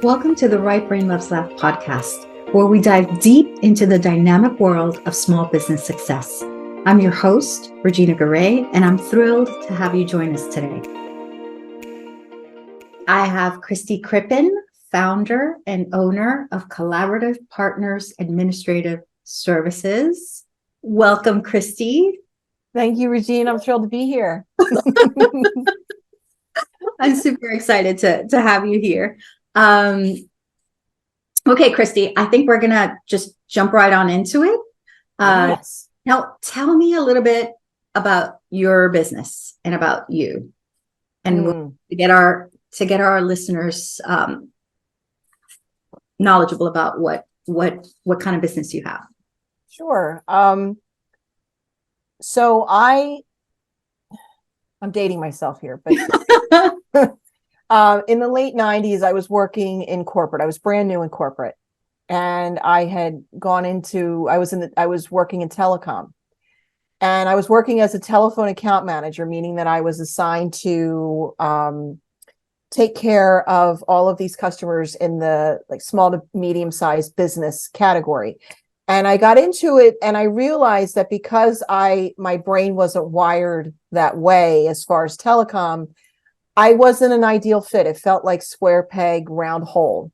Welcome to the Right Brain Loves Left podcast, where we dive deep into the dynamic world of small business success. I'm your host, Regina Garay, and I'm thrilled to have you join us today. I have Kristy Crippen, founder and owner of Collaborative Partners Administrative Services. Welcome, Kristy. Thank you, Regina. I'm thrilled to be here. I'm super excited to have you here. Okay, Kristy, I think we're going to just jump right on into it. Yes. Now, tell me a little bit about your business and about you, and to get our listeners knowledgeable about what kind of business you have. Sure. So I'm dating myself here, but in the late 90s, I was working in corporate. I was brand new in corporate, and I had gone into, I was working in telecom, and I was working as a telephone account manager, meaning that I was assigned to take care of all of these customers in the small to medium-sized business category. And I got into it, and I realized that because my brain wasn't wired that way as far as telecom, I wasn't an ideal fit. It felt like square peg, round hole.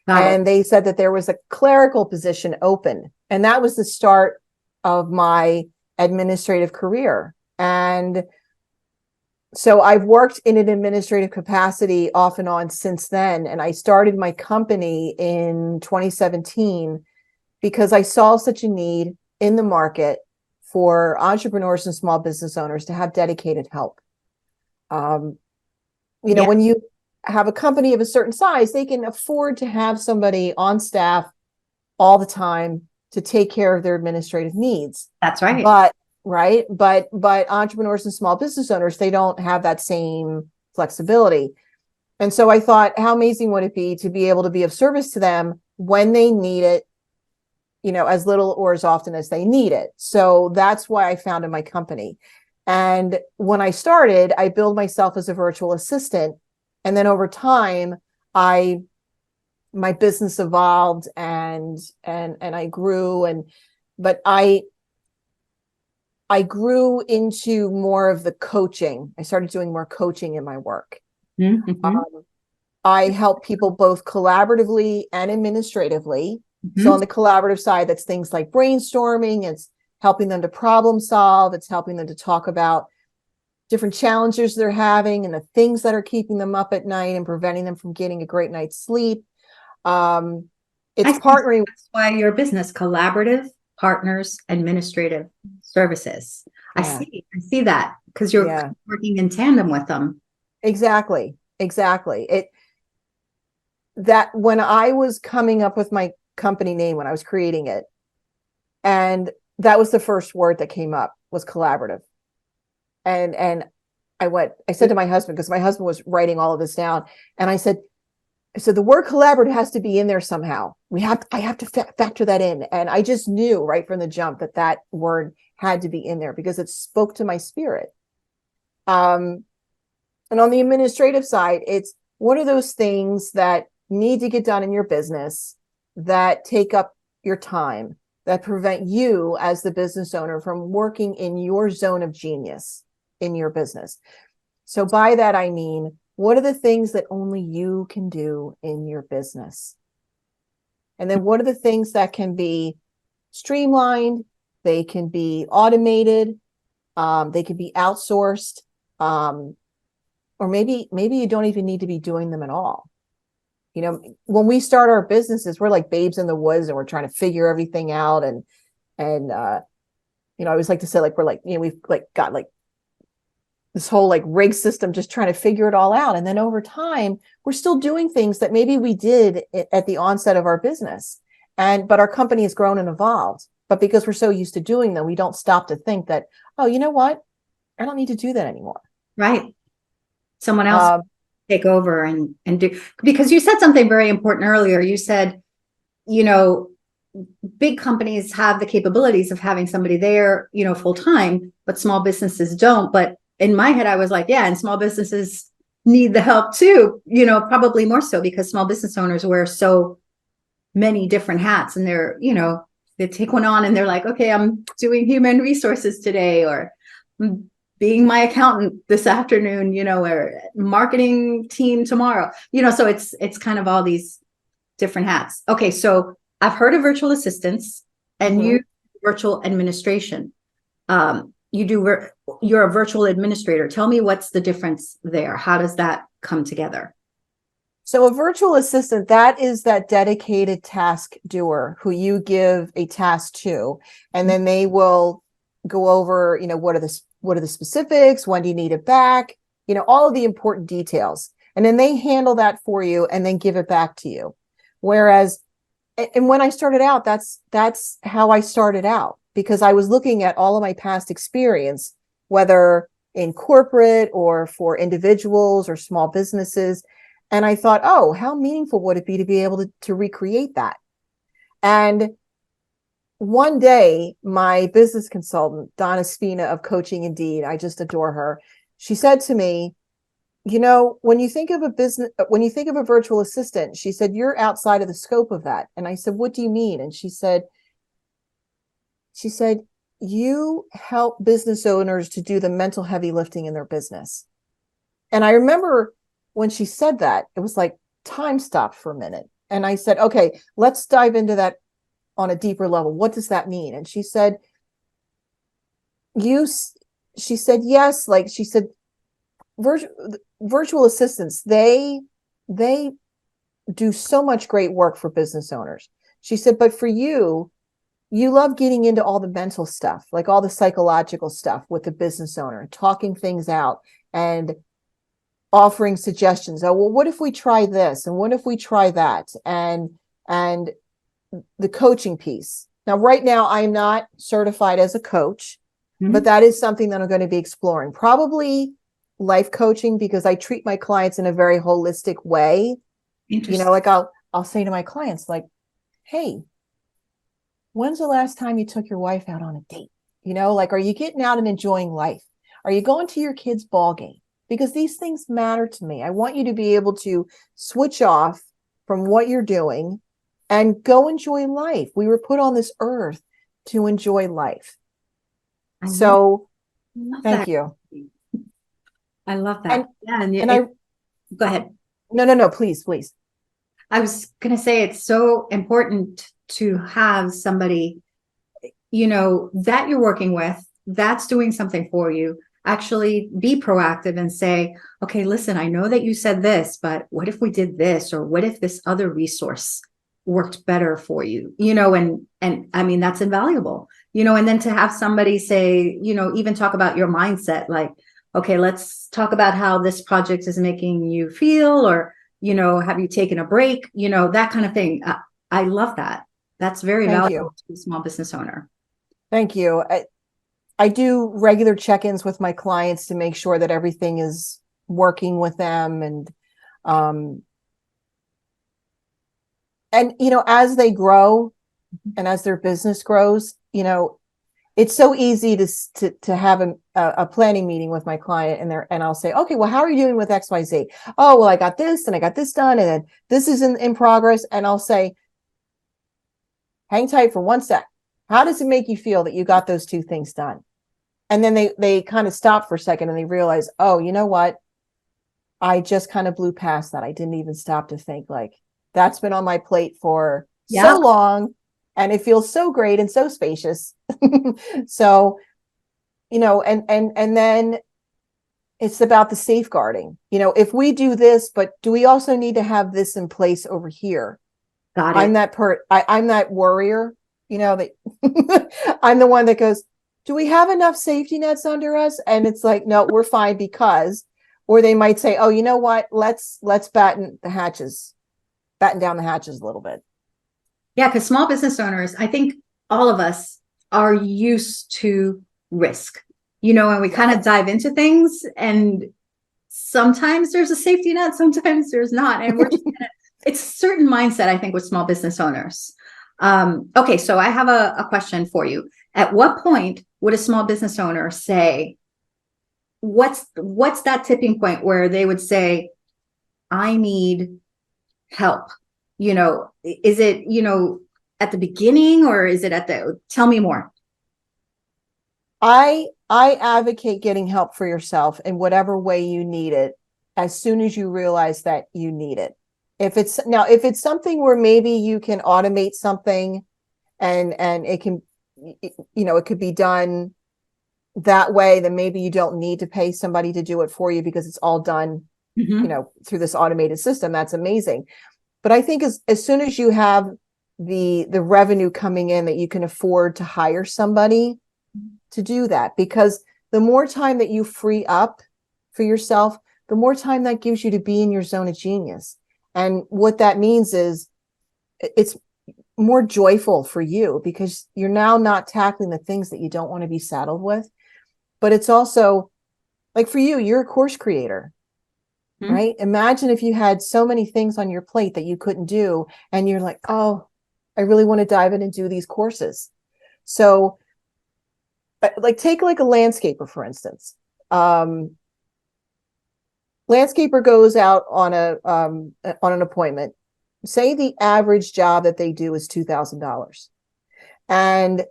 And they said that there was a clerical position open. And that was the start of my administrative career. And so I've worked in an administrative capacity off and on since then. And I started my company in 2017 because I saw such a need in the market for entrepreneurs and small business owners to have dedicated help. When you have a company of a certain size, they can afford to have somebody on staff all the time to take care of their administrative needs. That's right. But entrepreneurs and small business owners, they don't have that same flexibility. And so I thought, how amazing would it be to be able to be of service to them when they need it, as little or as often as they need it. So that's why I founded my company. And when I started, I billed myself as a virtual assistant. And then over time, my business evolved and I grew, but I grew into more of the coaching. I started doing more coaching in my work. Mm-hmm. I help people both collaboratively and administratively. Mm-hmm. So on the collaborative side, that's things like brainstorming. It's helping them to problem solve. It's helping them to talk about different challenges they're having and the things that are keeping them up at night and preventing them from getting a great night's sleep. It's partnering. That's why your business, Collaborative Partners Administrative Services. Yeah. I see that because you're working in tandem with them. Exactly. That when I was coming up with my company name, when I was creating it, and that was the first word that came up, was collaborative. And I said to my husband, because my husband was writing all of this down, and I said the word collaborative has to be in there somehow. I have to factor that in. And I just knew right from the jump that word had to be in there because it spoke to my spirit. And on the administrative side, it's what are those things that need to get done in your business that take up your time, that prevent you as the business owner from working in your zone of genius in your business. So by that, I mean, what are the things that only you can do in your business? And then what are the things that can be streamlined? They can be automated. They can be outsourced. Or maybe you don't even need to be doing them at all. When we start our businesses, we're like babes in the woods and we're trying to figure everything out. And I always like to say, we've got this whole rig system, just trying to figure it all out. And then over time, we're still doing things that maybe we did at the onset of our business. But our company has grown and evolved. But because we're so used to doing them, we don't stop to think that, oh, you know what? I don't need to do that anymore. Right. Someone else take over and do, because you said something very important earlier. You said, big companies have the capabilities of having somebody there, full time, but small businesses don't. But in my head, I was like, yeah, and small businesses need the help too, probably more so because small business owners wear so many different hats, and they take one on and they're like, okay, I'm doing human resources today, or I'm being my accountant this afternoon, or marketing team tomorrow, so it's kind of all these different hats. Okay. So I've heard of virtual assistants and you virtual administration. You're a virtual administrator. Tell me what's the difference there. How does that come together? So a virtual assistant, that is that dedicated task doer who you give a task to, and then they will go over, what are the specifics? When do you need it back? All of the important details. And then they handle that for you and then give it back to you. Whereas, and when I started out, that's how I started out, because I was looking at all of my past experience, whether in corporate or for individuals or small businesses. And I thought, oh, how meaningful would it be to be able to recreate that? And one day, my business consultant, Donna Spina of Coaching Indeed, I just adore her. She said to me, when you think of a virtual assistant, she said, you're outside of the scope of that. And I said, what do you mean? And she said, you help business owners to do the mental heavy lifting in their business. And I remember when she said that, it was like time stopped for a minute. And I said, okay, let's dive into that on a deeper level. What does that mean? And she said, yes, like she said, virtual assistants, they do so much great work for business owners. She said, but for you love getting into all the mental stuff, like all the psychological stuff with the business owner, talking things out and offering suggestions. Oh, well, what if we try this? And what if we try that? And the coaching piece. Now, right now, I'm not certified as a coach, but that is something that I'm going to be exploring. Probably life coaching, because I treat my clients in a very holistic way. Like I'll say to my clients, like, hey, when's the last time you took your wife out on a date? Like, are you getting out and enjoying life? Are you going to your kid's ball game? Because these things matter to me. I want you to be able to switch off from what you're doing and go enjoy life. We were put on this earth to enjoy life. So thank you. I love that. Go ahead. No, please. I was going to say, it's so important to have somebody, that you're working with, that's doing something for you. Actually be proactive and say, okay, listen, I know that you said this, but what if we did this? Or what if this other resource worked better for you? And I mean, that's invaluable, and then to have somebody say, even talk about your mindset, like, okay, let's talk about how this project is making you feel, or, have you taken a break? That kind of thing. I love that. That's very valuable to a small business owner. Thank you. I do regular check-ins with my clients to make sure that everything is working with them. And as they grow and as their business grows, it's so easy to have a planning meeting with my client, and I'll say, okay, well, how are you doing with XYZ? Oh, well, I got this and I got this done, and then this is in progress. And I'll say, hang tight for 1 sec. How does it make you feel that you got those two things done? And then they kind of stop for a second and they realize, oh, you know what? I just kind of blew past that. I didn't even stop to think, like, that's been on my plate for so long, and it feels so great and so spacious. So, and then it's about the safeguarding. If we do this, but do we also need to have this in place over here? Got it. I'm that worrier, that I'm the one that goes, do we have enough safety nets under us? And it's like, no, we're fine, because, or they might say, oh, you know what? Let's batten down the hatches a little bit. Yeah. Because small business owners, I think all of us are used to risk, and we kind of dive into things, and sometimes there's a safety net, sometimes there's not. And it's a certain mindset, I think, with small business owners. Okay. So I have a question for you. At what point would a small business owner say, what's that tipping point where they would say, I need help? Is it, at the beginning, or is it tell me more. I advocate getting help for yourself in whatever way you need it as soon as you realize that you need it. If it's something where maybe you can automate something and it can, it could be done that way, then maybe you don't need to pay somebody to do it for you because it's all done, through this automated system. That's amazing. But I think as soon as you have the revenue coming in that you can afford to hire somebody to do that, because the more time that you free up for yourself, the more time that gives you to be in your zone of genius. And what that means is it's more joyful for you because you're now not tackling the things that you don't want to be saddled with. But it's also like, for you, you're a course creator, right? Imagine if you had so many things on your plate that you couldn't do, and you're like, oh, I really want to dive in and do these courses. So like, take like a landscaper, for instance. Landscaper goes out on an appointment. Say the average job that they do is $2,000.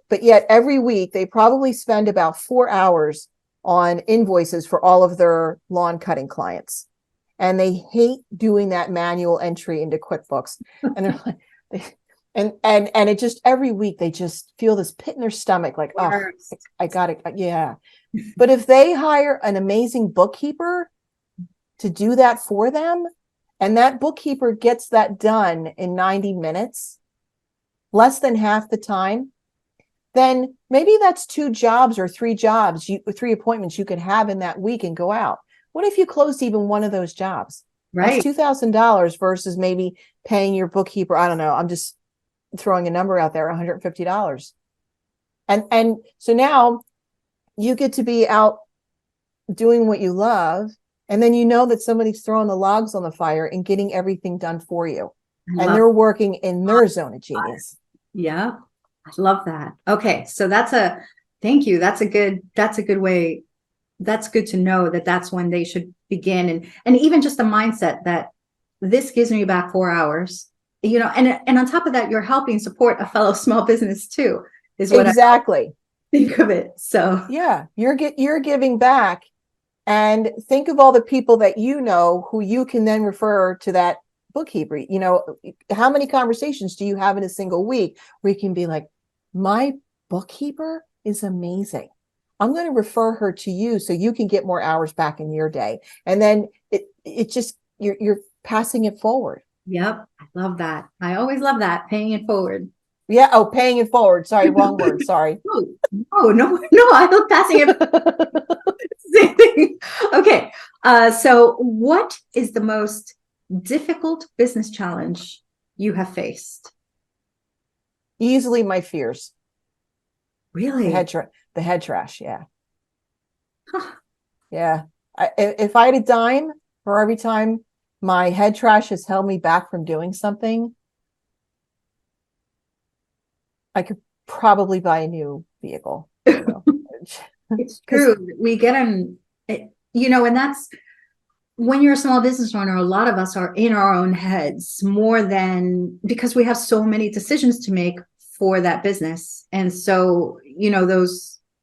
But yet every week they probably spend about 4 hours on invoices for all of their lawn cutting clients. And they hate doing that manual entry into QuickBooks. And they're like, and it just, every week they just feel this pit in their stomach, like, oh, I got it. Yeah. But if they hire an amazing bookkeeper to do that for them, and that bookkeeper gets that done in 90 minutes, less than half the time, then maybe that's 2 jobs or 3 jobs, 3 appointments you could have in that week and go out. What if you closed even one of those jobs? Right. That's $2,000 versus maybe paying your bookkeeper, I don't know, I'm just throwing a number out there, $150. And so now you get to be out doing what you love, and then you know that somebody's throwing the logs on the fire and getting everything done for you. And they're working in their zone of genius. Yeah. I love that. Okay. So thank you. That's a good way. That's good to know that that's when they should begin. And even just the mindset that this gives me back 4 hours, and on top of that, you're helping support a fellow small business too, is what exactly. I think of it. So yeah, you're giving back, and think of all the people that who you can then refer to that bookkeeper. How many conversations do you have in a single week where you can be like, my bookkeeper is amazing, I'm going to refer her to you so you can get more hours back in your day. And then it just, you're passing it forward. Yep. I love that. I always love that. Paying it forward. Yeah. Oh, paying it forward. Sorry. Wrong word. Sorry. No, I love passing it. Same thing. Okay. So what is the most difficult business challenge you have faced? Easily my fears. Really? The head trash. Yeah. Huh. Yeah. If I had a dime for every time my head trash has held me back from doing something, I could probably buy a new vehicle. It's true. We get them, and that's when you're a small business owner, a lot of us are in our own heads more than, because we have so many decisions to make for that business. And so,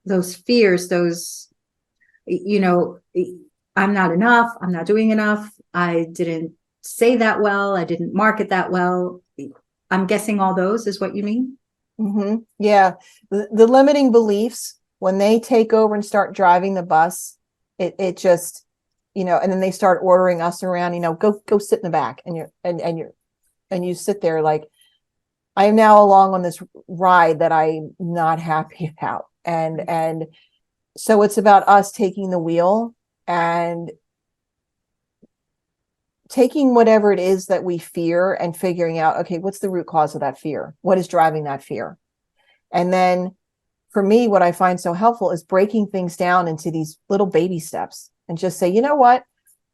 those fears, I'm not enough, I'm not doing enough, I didn't say that well, I didn't market that well. I'm guessing all those is what you mean? Mm-hmm. Yeah. The limiting beliefs, when they take over and start driving the bus, it just, and then they start ordering us around, go sit in the back, and you sit there like, I am now along on this ride that I'm not happy about. And so it's about us taking the wheel and taking whatever it is that we fear and figuring out, okay, what's the root cause of that fear? What is driving that fear? And then for me, what I find so helpful is breaking things down into these little baby steps and just say, you know what?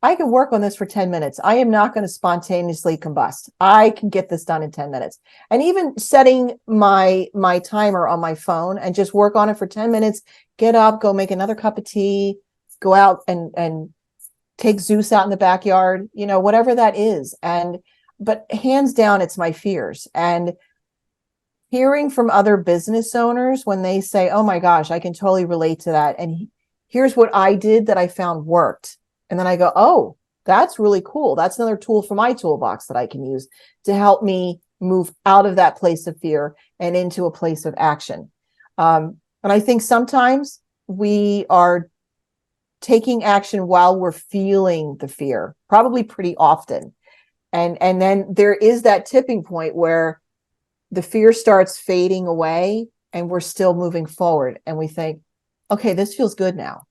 I can work on this for 10 minutes. I am not going to spontaneously combust. I can get this done in 10 minutes. And even setting my timer on my phone and just work on it for 10 minutes, get up, go make another cup of tea, go out and take Zeus out in the backyard, whatever that is. But hands down, it's my fears. And hearing from other business owners when they say, oh my gosh, I can totally relate to that. And here's what I did that I found worked. And then I go, oh, that's really cool. That's another tool for my toolbox that I can use to help me move out of that place of fear and into a place of action. And I think sometimes we are taking action while we're feeling the fear, probably pretty often. And then there is that tipping point where the fear starts fading away and we're still moving forward. And we think, okay, this feels good now.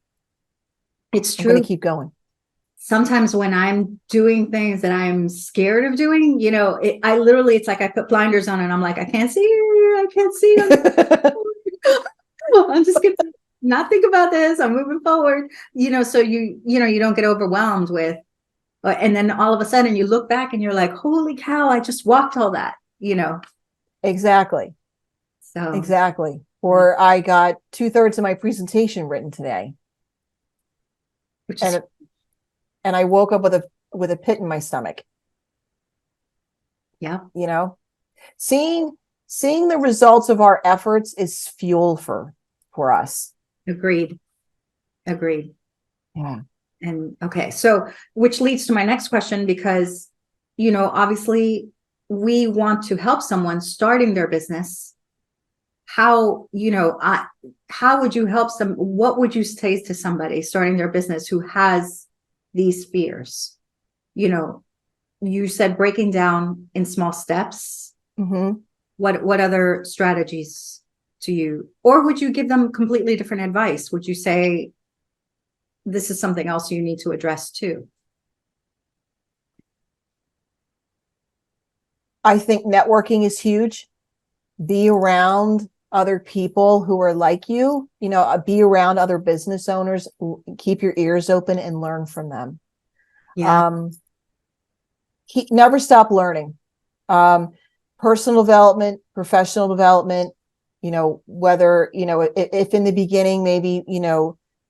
It's I'm true. going to keep going. Sometimes when I'm doing things that I'm scared of doing, I literally, it's like I put blinders on and I'm like, I can't see you. I can't see you. I'm just going to not think about this. I'm moving forward, so you don't get overwhelmed with, and then all of a sudden you look back and you're like, holy cow, I just walked all that, Exactly. So exactly. Or I got 2/3 of my presentation written today. Which is, and I woke up with a pit in my stomach. Yeah. Seeing the results of our efforts is fuel for us. Agreed. Yeah. And okay, so which leads to my next question, because obviously we want to help someone starting their business. How would you help what would you say to somebody starting their business who has these fears? You said breaking down in small steps. Mm-hmm. What other strategies do you, or would you give them completely different advice? Would you say this is something else you need to address too? I think networking is huge. Be around other people who are like you, be around other business owners, keep your ears open and learn from them. Yeah. Never stop learning. Personal development, professional development, whether, if in the beginning, maybe,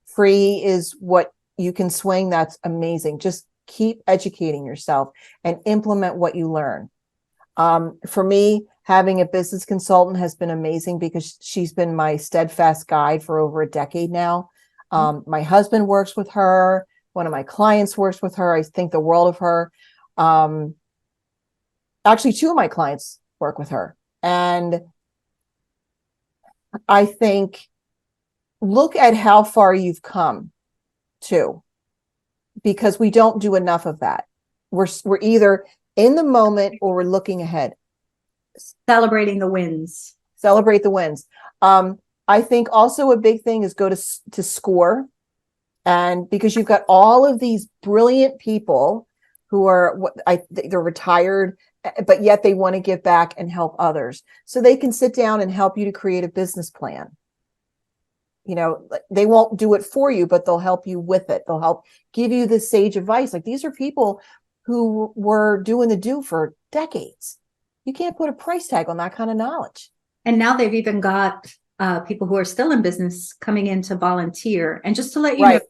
free is what you can swing, that's amazing. Just keep educating yourself and implement what you learn. For me, having a business consultant has been amazing because she's been my steadfast guide for over a decade now. My husband works with her. One of my clients works with her. I think the world of her. Actually, 2 of my clients work with her. And I think, look at how far you've come too, because we don't do enough of that. We're either in the moment or we're looking ahead. Celebrating the wins. Celebrate the wins. I think also a big thing is go to SCORE. And because you've got all of these brilliant people who are, they're retired, but yet they want to give back and help others. So they can sit down and help you to create a business plan. They won't do it for you, but they'll help you with it. They'll help give you the sage advice. Like, these are people who were doing the do for decades. You can't put a price tag on that kind of knowledge. And now they've even got people who are still in business coming in to volunteer. And just to let you know,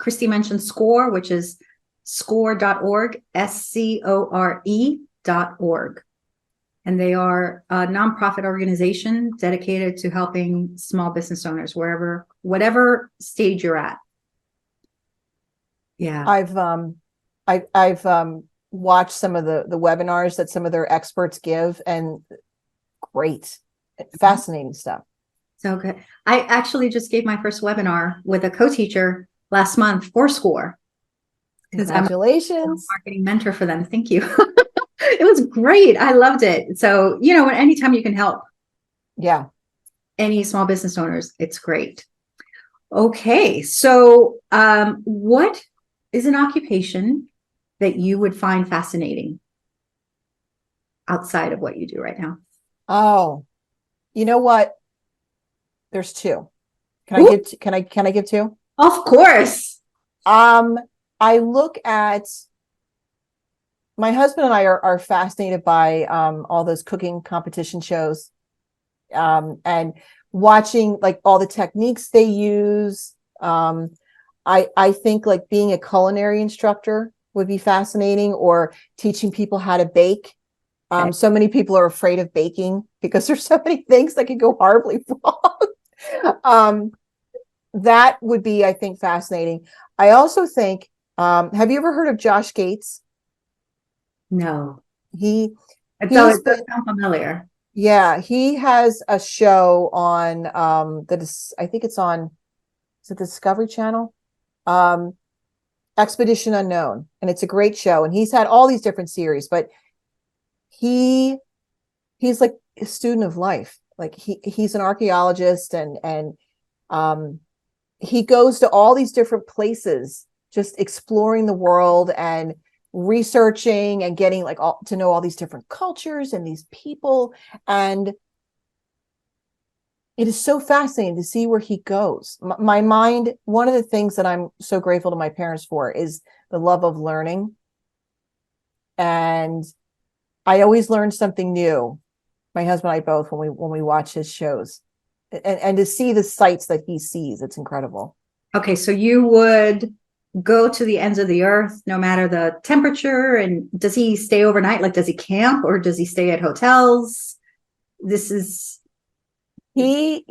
Kristy mentioned SCORE, which is score.org, SCORE.org. And they are a nonprofit organization dedicated to helping small business owners whatever stage you're at. Yeah. I've watched some of the webinars that some of their experts give, and great, fascinating stuff. So good. I actually just gave my first webinar with a co-teacher last month for SCORE. Congratulations. I'm a marketing mentor for them. Thank you. It was great. I loved it. So, anytime you can help. Yeah. Any small business owners, it's great. Okay. So, what is an occupation that you would find fascinating outside of what you do right now? Oh, you know what? There's 2. Can I give 2? Of course. I look at, my husband and I are fascinated by all those cooking competition shows, and watching like all the techniques they use. I think like being a culinary instructor would be fascinating, or teaching people how to bake. Okay. So many people are afraid of baking because there's so many things that can go horribly wrong. That would be, I think, fascinating. I also think, have you ever heard of Josh Gates? No. He It he's does been, sound familiar. yeah, he has a show on that is, I think it's on, is it the Discovery Channel? Um, Expedition Unknown, and it's a great show. And he's had all these different series, but he he's like a student of life. Like he's an archaeologist, and um he goes to all these different places, just exploring the world and researching and getting like all to know all these different cultures and these people. And it is so fascinating to see where he goes. My mind, one of the things that I'm so grateful to my parents for is the love of learning. And I always learn something new. My husband and I both, when we watch his shows, and to see the sights that he sees, it's incredible. Okay, so you would go to the ends of the earth, no matter the temperature. And does he stay overnight? Like, does he camp or does he stay at hotels? This is He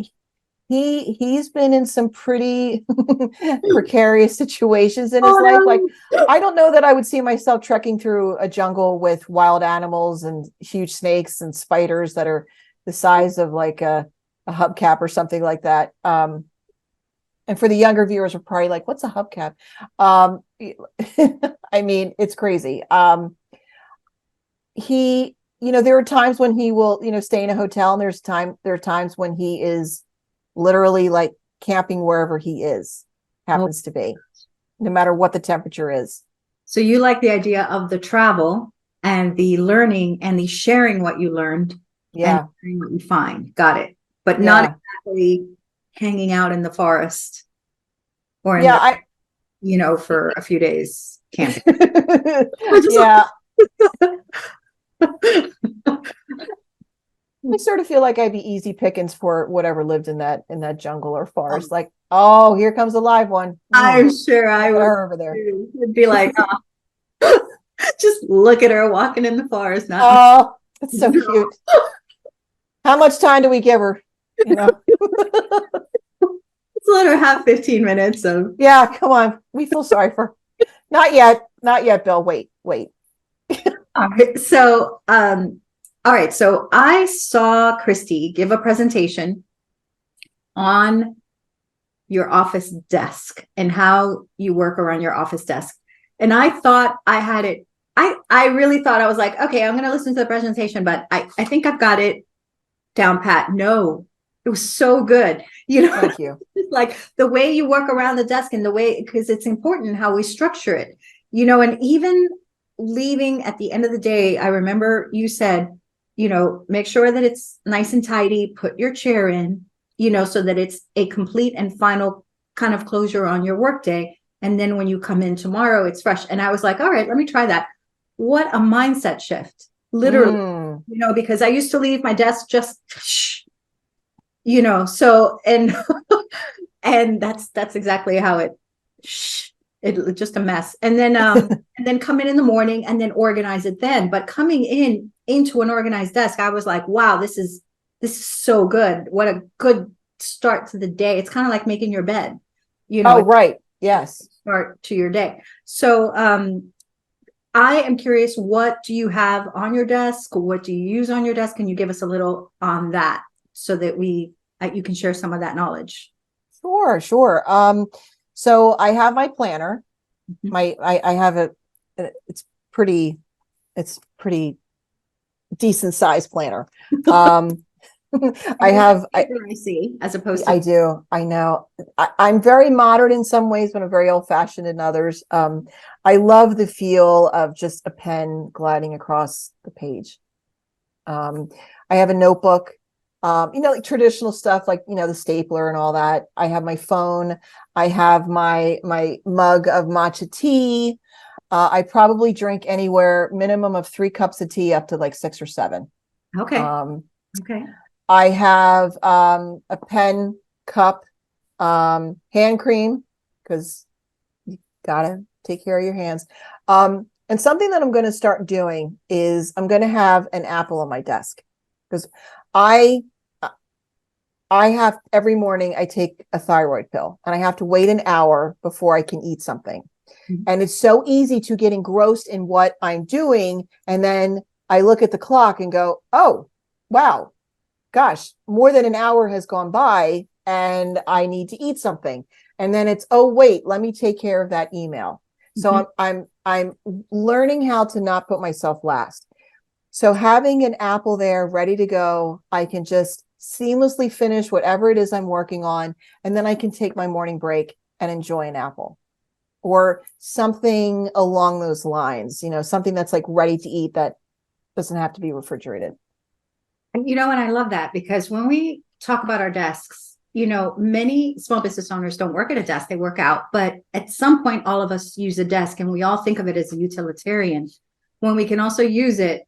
he's been in some pretty precarious situations in his life. Like, no. I don't know that I would see myself trekking through a jungle with wild animals and huge snakes and spiders that are the size of like a hubcap or something like that. And for the younger viewers, are probably like, "What's a hubcap?" I mean, it's crazy. He, there are times when he will, stay in a hotel, and there are times when he is literally like camping wherever he happens to be, no matter what the temperature is. So you like the idea of the travel and the learning and the sharing what you learned and Yeah. sharing what you find. Got it. But not Yeah. exactly hanging out in the forest or in Yeah. for a few days camping. Yeah. I sort of feel like I'd be easy pickings for whatever lived in that jungle or forest. Like, oh, here comes a live one. I'm sure I Look at would her over there. It'd be like, just look at her walking in the forest. Not Oh, that's so cute. How much time do we give her? Let's let her have 15 minutes of. Yeah, come on. We feel sorry for her. Not yet. Not yet, Bill. Wait. All right. So, all right. So I saw Kristy give a presentation on your office desk and how you work around your office desk. And I thought I had it. I really thought I was like, okay, I'm going to listen to the presentation, but I think I've got it down pat. No, it was so good. Thank you. Like the way you work around the desk and the way, because it's important how we structure it, and even leaving at the end of the day, I remember you said, make sure that it's nice and tidy, put your chair in, so that it's a complete and final kind of closure on your workday. And then when you come in tomorrow, it's fresh. And I was like, all right, let me try that. What a mindset shift, literally, because I used to leave my desk just, so, and, and that's exactly how it just a mess. And then, and then come in the morning and then organize it then. But coming into an organized desk, I was like, wow, this is so good. What a good start to the day. It's kind of like making your bed, Oh, right. Yes. start to your day. So, I am curious, what do you have on your desk? What do you use on your desk? Can you give us a little on that so that you can share some of that knowledge? Sure. So I have my planner. Mhm. I have it's pretty decent size planner. I see, as opposed to. I do. I know. I'm very modern in some ways, but I'm very old fashioned in others. I love the feel of just a pen gliding across the page. I have a notebook, like traditional stuff, like, the stapler and all that. I have my phone. I have my mug of matcha tea. I probably drink anywhere minimum of 3 cups of tea up to like 6 or 7. Okay. Okay. I have a pen, cup, hand cream, because Gotta take care of your hands. And something that I'm going to start doing is I'm going to have an apple on my desk, because I have every morning I take a thyroid pill and I have to wait an hour before I can eat something. Mhm. And it's so easy to get engrossed in what I'm doing. And then I look at the clock and go, oh, wow, gosh, more than an hour has gone by and I need to eat something. And then it's, oh, wait, let me take care of that email. So I'm learning how to not put myself last. So having an apple there ready to go, I can just seamlessly finish whatever it is I'm working on. And then I can take my morning break and enjoy an apple or something along those lines, something that's like ready to eat that doesn't have to be refrigerated. And I love that, because when we talk about our desks, many small business owners don't work at a desk, they work out. But at some point, all of us use a desk, and we all think of it as a utilitarian, when we can also use it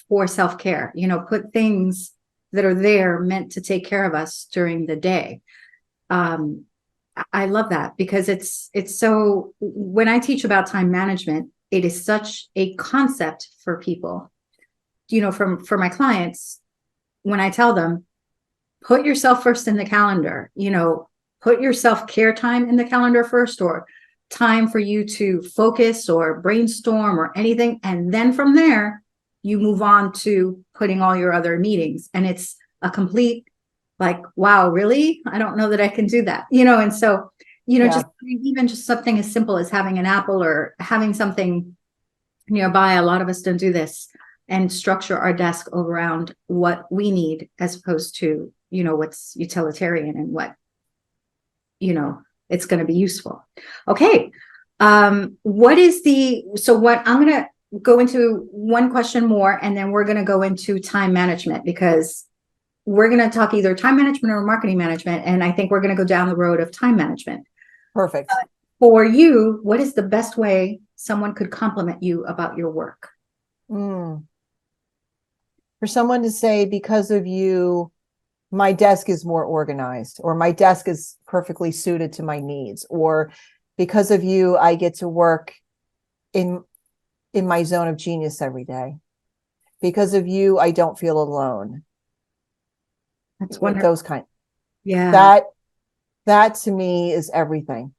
for self-care, put things that are there meant to take care of us during the day. I love that, because it's so, when I teach about time management, it is such a concept for people, for my clients. When I tell them, put yourself first in the calendar, put your self-care time in the calendar first, or time for you to focus or brainstorm or anything. And then from there, you move on to putting all your other meetings. And it's a complete, like, wow, really? I don't know that I can do that, and so, just even just something as simple as having an apple or having something nearby. A lot of us don't do this, and structure our desk around what we need, as opposed to, what's utilitarian and what, it's going to be useful. Okay. So what I'm going to go into one question more, and then we're going to go into time management, because we're going to talk either time management or marketing management. And I think we're going to go down the road of time management. Perfect. For you, what is the best way someone could compliment you about your work? For someone to say, because of you, my desk is more organized, or my desk is perfectly suited to my needs, or because of you, I get to work in my zone of genius every day. Because of you, I don't feel alone. That's wonderful. Those kind. Yeah. That to me is everything.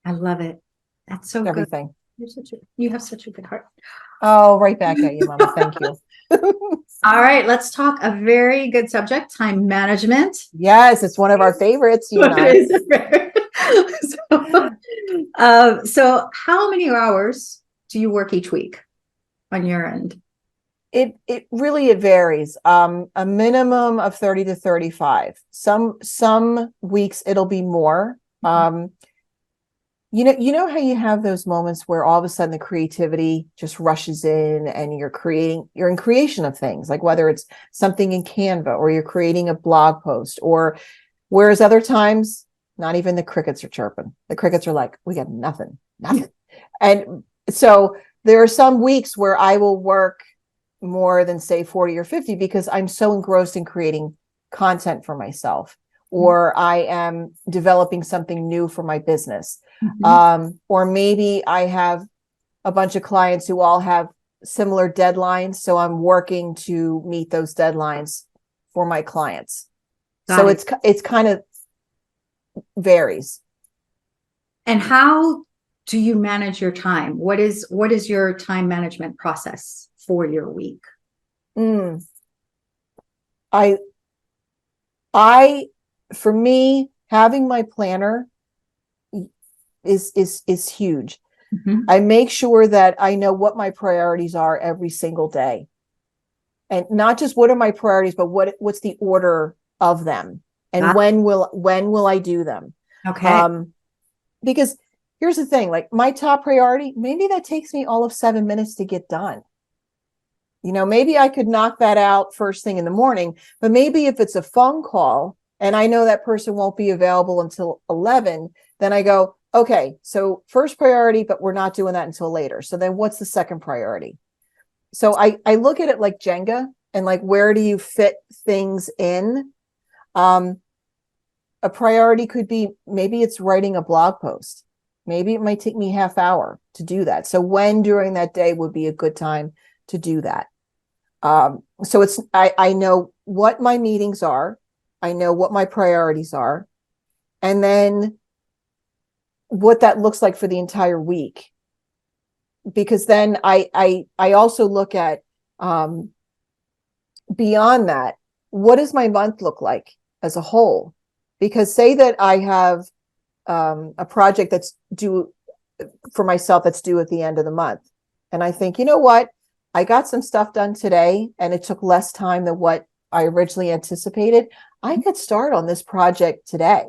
I love it. That's so everything. Good. You have such a good heart. Oh, right back at you, Mama. Thank you. All right, let's talk a very good subject, time management. Yes, it's one of our favorites, you and I. So how many hours do you work each week on your end? It really varies. A minimum of 30 to 35. Some weeks it'll be more. You know how you have those moments where all of a sudden the creativity just rushes in and you're in creation of things, like whether it's something in Canva or you're creating a blog post, or whereas other times, not even the crickets are chirping. The crickets are like, we got nothing. And so there are some weeks where I will work more than say 40 or 50 because I'm so engrossed in creating content for myself, or I am developing something new for my business. Or maybe I have a bunch of clients who all have similar deadlines. So I'm working to meet those deadlines for my clients. It's kind of varies. And how do you manage your time? What is your time management process for your week? For me, having my planner is huge. I make sure that I know what my priorities are every single day. And not just what are my priorities, but what's the order of them, and when will I do them? Okay. Because here's the thing, like my top priority, maybe that takes me all of 7 minutes to get done. Maybe I could knock that out first thing in the morning, but maybe if it's a phone call and I know that person won't be available until 11, then I go, okay, so first priority, but we're not doing that until later. So then what's the second priority? So I look at it like Jenga, and like, where do you fit things in? A priority could be, maybe it's writing a blog post. Maybe it might take me half hour to do that. So when during that day would be a good time to do that? So I know what my meetings are. I know what my priorities are. And then what that looks like for the entire week. Because then I also look at, beyond that, what does my month look like as a whole? Because say that I have a project that's due for myself, that's due at the end of the month. And I think, you know what? I got some stuff done today and it took less time than what I originally anticipated. I could start on this project today.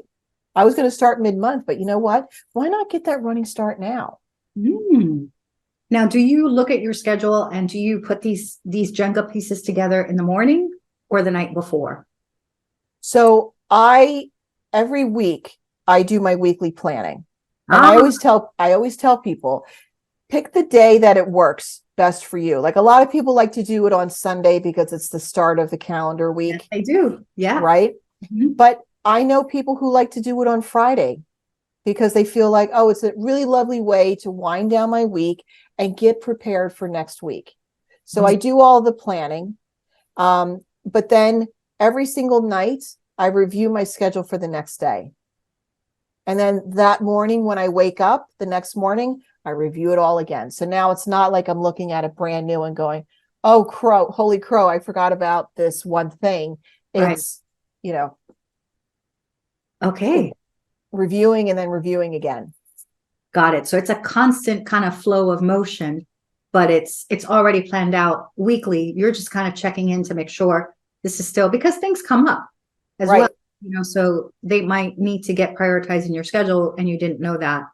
I was going to start mid-month, but you know what? Why not get that running start now? Now, do you look at your schedule and do you put these Jenga pieces together in the morning or the night before? So every week I do my weekly planning. And I always tell people, pick the day that it works best for you. Like a lot of people like to do it on Sunday because it's the start of the calendar week. Yes, they do. Yeah. Right. But I know people who like to do it on Friday because they feel like, oh, it's a really lovely way to wind down my week and get prepared for next week. So I do all the planning. But then every single night I review my schedule for the next day. And then that morning when I wake up the next morning, I review it all again. So now it's not like I'm looking at it brand new and going, oh, holy crow, I forgot about this one thing. It's, Okay. Reviewing and then reviewing again. Got it. So it's a constant kind of flow of motion, but it's already planned out weekly. You're just kind of checking in to make sure this is still, because things come up as well. So they might need to get prioritized in your schedule and you didn't know that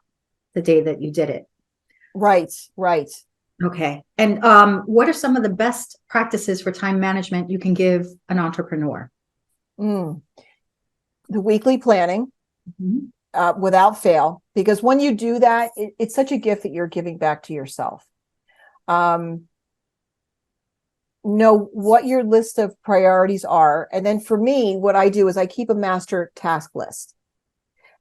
the day that you did it. Right. Okay. And what are some of the best practices for time management you can give an entrepreneur? The weekly planning, without fail, because when you do that, it's such a gift that you're giving back to yourself. Know what your list of priorities are. And then for me, what I do is I keep a master task list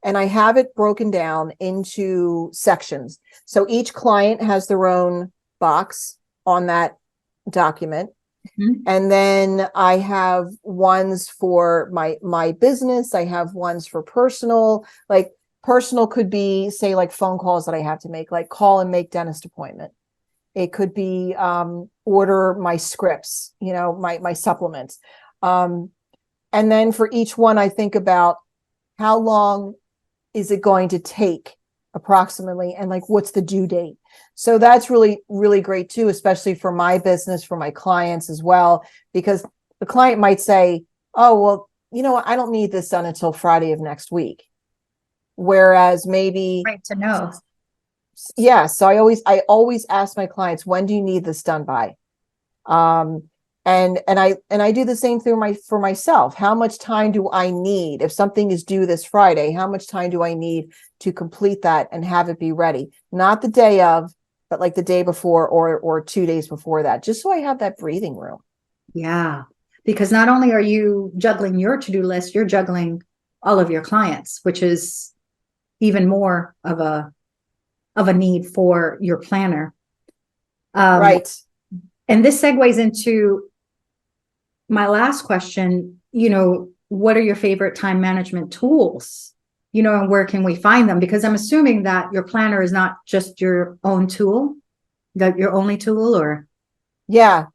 and I have it broken down into sections. So each client has their own box on that document. And then I have ones for my business. I have ones for personal, like personal could be, say, like phone calls that I have to make, like call and make dentist appointment. It could be order my scripts, my supplements. And then for each one, I think about how long is it going to take approximately, and like what's the due date. So that's really, really great too, especially for my business, for my clients as well, because the client might say, oh, well, I don't need this done until Friday of next week. Whereas maybe Right to know. Yeah. So I always ask my clients, when do you need this done by? And I do the same thing for myself. How much time do I need? If something is due this Friday, how much time do I need to complete that and have it be ready? Not the day of, but like the day before or 2 days before that, just so I have that breathing room. Yeah. Because not only are you juggling your to-do list, you're juggling all of your clients, which is even more of a need for your planner. Right. And this segues into my last question. What are your favorite time management tools? And where can we find them? Because I'm assuming that your planner is not just your own tool, that your only tool, or? Yeah.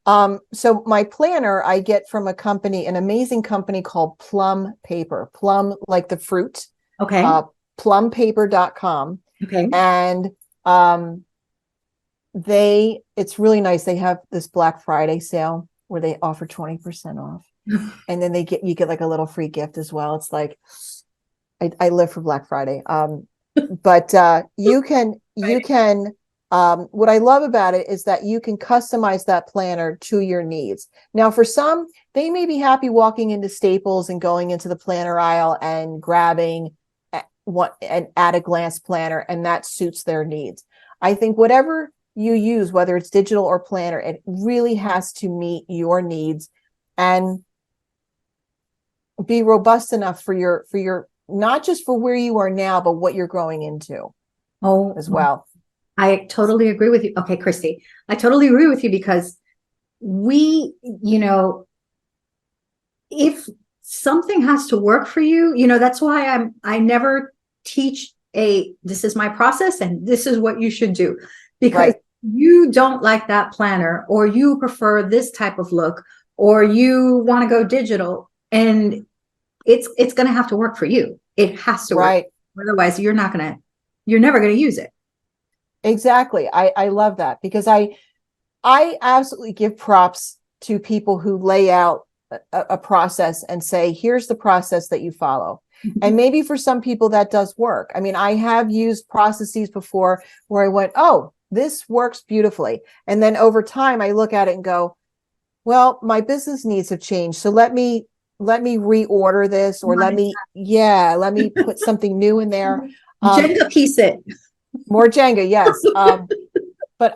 So my planner I get from an amazing company called Plum Paper. Plum, like the fruit. Okay. Plumpaper.com. Okay. And it's really nice. They have this Black Friday sale where they offer 20% off. And then you get like a little free gift as well. It's like, I live for Black Friday. But you can, what I love about it is that you can customize that planner to your needs. Now, for some, they may be happy walking into Staples and going into the planner aisle and grabbing an at-a-glance planner, and that suits their needs. I think whatever you use, whether it's digital or planner, it really has to meet your needs and be robust enough for your not just for where you are now, but what you're growing into. Oh, as well. I totally agree with you. Okay, Kristy, I totally agree with you because we, if something has to work for you, that's why I never teach this is my process and this is what you should do, because Right. you don't like that planner, or you prefer this type of look, or you want to go digital, and it's going to have to work for you. It has to work. Right. Otherwise, you're never going to use it. Exactly. I love that because I absolutely give props to people who lay out a process and say, here's the process that you follow. And maybe for some people that does work. I mean, I have used processes before where I went, oh, this works beautifully. And then over time, I look at it and go, well, my business needs have changed. So let me reorder this, or let me put something new in there. Jenga piece it. More Jenga, yes. But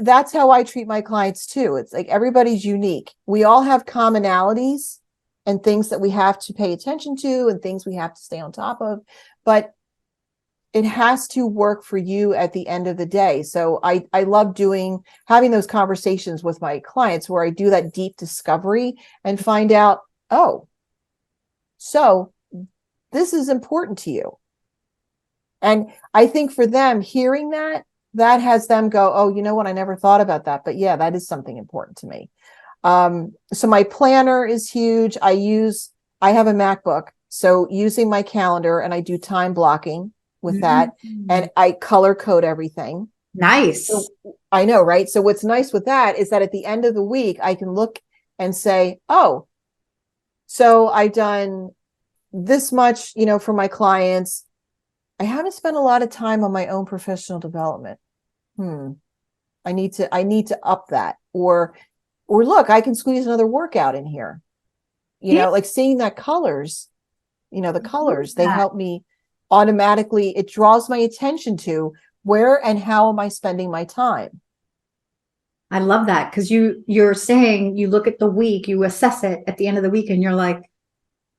that's how I treat my clients too. It's like everybody's unique. We all have commonalities and things that we have to pay attention to and things we have to stay on top of, but it has to work for you at the end of the day. So I love having those conversations with my clients where I do that deep discovery and find out, oh, so this is important to you. And I think for them, hearing that has them go, oh, you know what? I never thought about that. But yeah, that is something important to me. So my planner is huge. I have a MacBook. So using my calendar, and I do time blocking with that, and I color code everything. Nice. So, I know, right? So what's nice with that is that at the end of the week, I can look and say, oh, so I've done this much, for my clients. I haven't spent a lot of time on my own professional development. I need to up that, or look, I can squeeze another workout in here. Like seeing that colors, the colors, they help me automatically. It draws my attention to where and how am I spending my time. I love that, because you're saying you look at the week, you assess it at the end of the week, and you're like,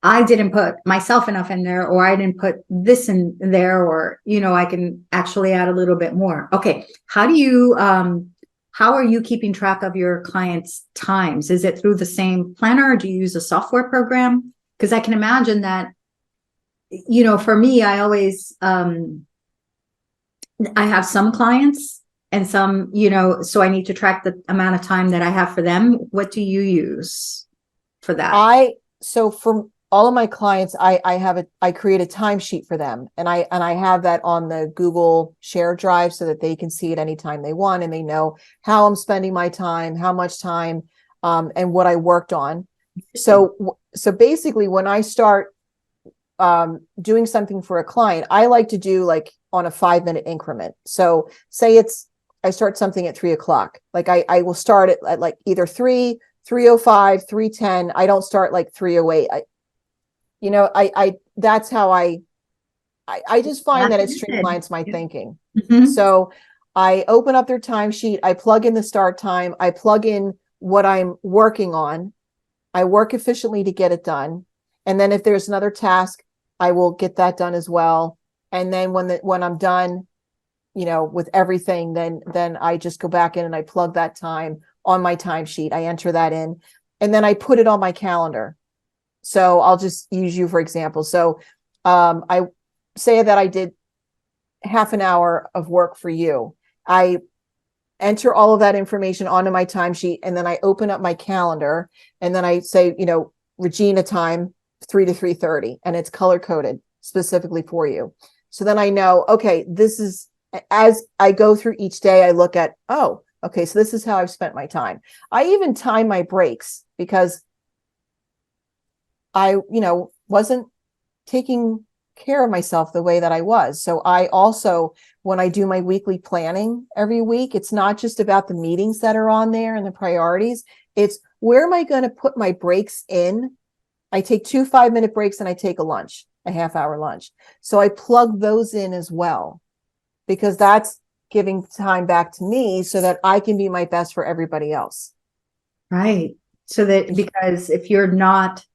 I didn't put myself enough in there, or I didn't put this in there, or, I can actually add a little bit more. Okay. How are you keeping track of your clients' times? Is it through the same planner, or do you use a software program? Because I can imagine that, for me, I always, I have some clients and some, so I need to track the amount of time that I have for them. What do you use for that? So for all of my clients, I create a timesheet for them, and I have that on the Google Share Drive so that they can see it anytime they want, and they know how I'm spending my time, how much time, and what I worked on. So basically, when I start doing something for a client, I like to do like on a 5-minute increment. So say I start something at 3:00. Like I will start it at like either 3:05, 3:10. I don't start like 3:08. That's how I just find that it streamlines my thinking. So I open up their timesheet. I plug in the start time. I plug in what I'm working on. I work efficiently to get it done. And then if there's another task, I will get that done as well. And then when I'm done, with everything, then I just go back in and I plug that time on my timesheet. I enter that in, and then I put it on my calendar. So I'll just use you for example. So I say that I did half an hour of work for you. I enter all of that information onto my timesheet, and then I open up my calendar, and then I say, Regina time 3 to 3:30, and it's color coded specifically for you. So then I know, okay, this is, as I go through each day, I look at, oh, okay, so this is how I've spent my time. I even time my breaks because I, wasn't taking care of myself the way that I was. So I also, when I do my weekly planning every week, it's not just about the meetings that are on there and the priorities. It's where am I going to put my breaks in? I take 2 5-minute breaks and I take a half-hour lunch. So I plug those in as well, because that's giving time back to me so that I can be my best for everybody else. Right. So that, because if your mindset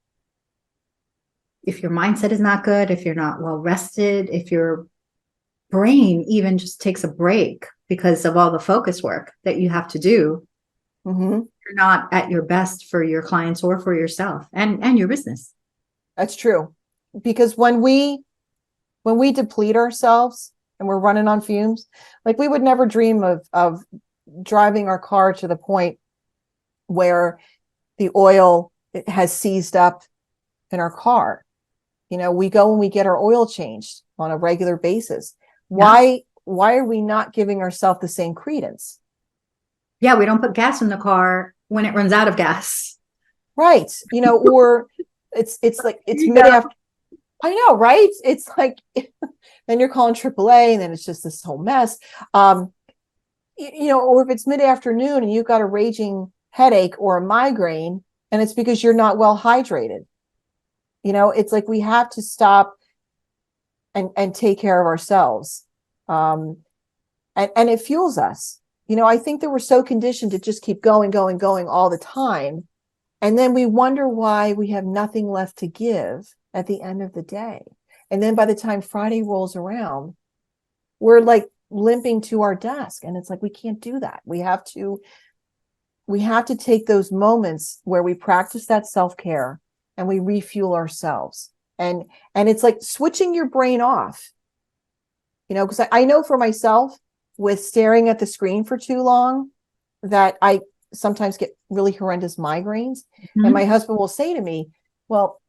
is not good, if you're not well rested, if you're brain even just takes a break because of all the focus work that you have to do, you're not at your best for your clients or for yourself and your business. That's true. Because when we deplete ourselves and we're running on fumes, like we would never dream of driving our car to the point where the oil has seized up in our car. You know, we go and we get our oil changed on a regular basis. Why are we not giving ourselves the same credence? Yeah, we don't put gas in the car when it runs out of gas. Right. You know, or it's like it's mid after. I know, right? It's like then you're calling AAA and then it's just this whole mess. You know, or if it's mid-afternoon and you've got a raging headache or a migraine, and it's because you're not well hydrated. You know, it's like we have to stop and take care of ourselves. And it fuels us. You know, I think that we're so conditioned to just keep going all the time. And then we wonder why we have nothing left to give at the end of the day. And then by the time Friday rolls around, we're like limping to our desk. And it's like, we can't do that. We have to take those moments where we practice that self-care and we refuel ourselves. And it's like switching your brain off, you know, because I know for myself with staring at the screen for too long that I sometimes get really horrendous migraines. And my husband will say to me, well,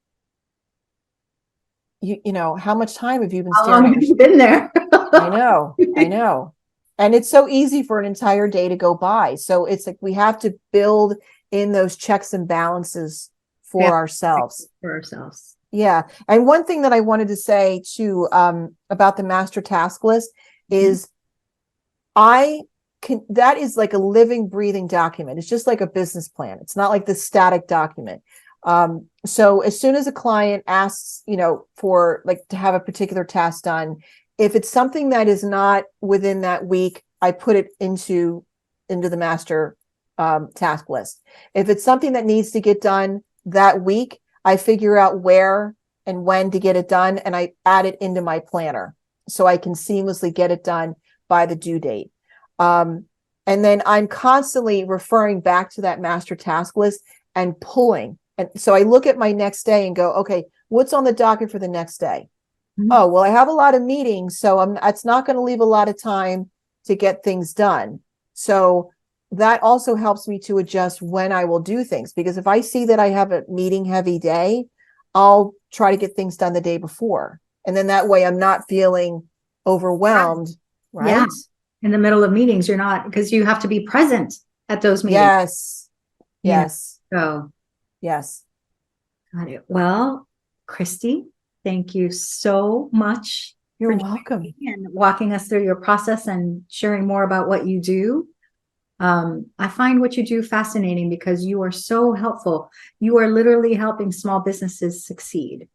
you know, how much time have you been staring? How long have you been there? I know. And it's so easy for an entire day to go by. So it's like we have to build in those checks and balances for ourselves. Yeah. And one thing that I wanted to say too about the master task list is that is like a living, breathing document. It's just like a business plan. It's not like the static document. So as soon as a client asks, you know, for like to have a particular task done, if it's something that is not within that week, I put it into the master task list. If it's something that needs to get done that week, I figure out where and when to get it done, and I add it into my planner so I can seamlessly get it done by the due date. And then I'm constantly referring back to that master task list and pulling. And so I look at my next day and go, okay, what's on the docket for the next day? Oh, well, I have a lot of meetings, so it's not going to leave a lot of time to get things done. So that also helps me to adjust when I will do things, because if I see that I have a meeting heavy day, I'll try to get things done the day before. And then that way I'm not feeling overwhelmed, right? Yeah. In the middle of meetings, you're not, because you have to be present at those meetings. Yes. So, yes. Got it. Well, Kristy, thank you so much. You're welcome. And walking us through your process and sharing more about what you do. I find what you do fascinating because you are so helpful. You are literally helping small businesses succeed.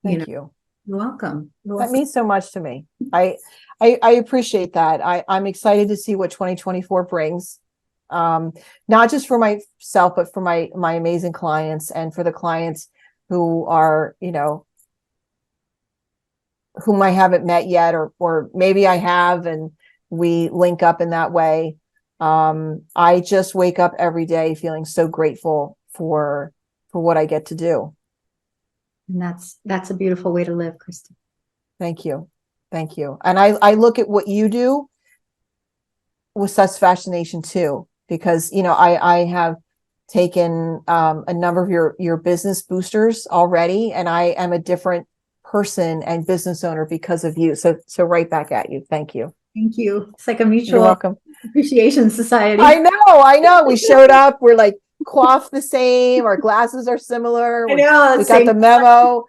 Thank you. You're welcome. That means so much to me. I appreciate that. I'm excited to see what 2024 brings. Not just for myself, but for my amazing clients and for the clients who are, you know, whom I haven't met yet, or maybe I have, and we link up in that way. I just wake up every day feeling so grateful for what I get to do. And that's a beautiful way to live, Kristy. Thank you. Thank you. And I look at what you do with such fascination too, because, you know, I have taken a number of your business boosters already, and I am a different person and business owner because of you. So right back at you. Thank you. Thank you. It's like a mutual You're welcome. appreciation society. I know. We showed up. We're like coiffed the same. Our glasses are similar. I know. We got the memo.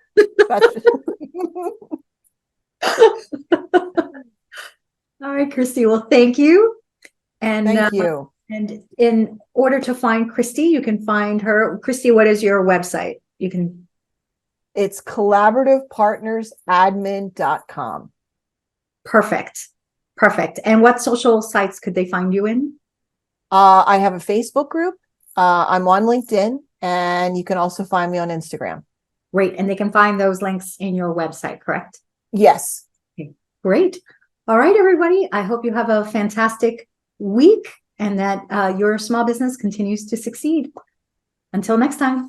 All right, Kristy. Well, thank you. And thank you. And in order to find Kristy, you can find her. Kristy, what is your website? It's collaborativepartnersadmin.com. Perfect. And what social sites could they find you in? I have a Facebook group. I'm on LinkedIn, and you can also find me on Instagram. Great. And they can find those links in your website, correct? Yes. Okay. Great. All right, everybody. I hope you have a fantastic week and that your small business continues to succeed. Until next time.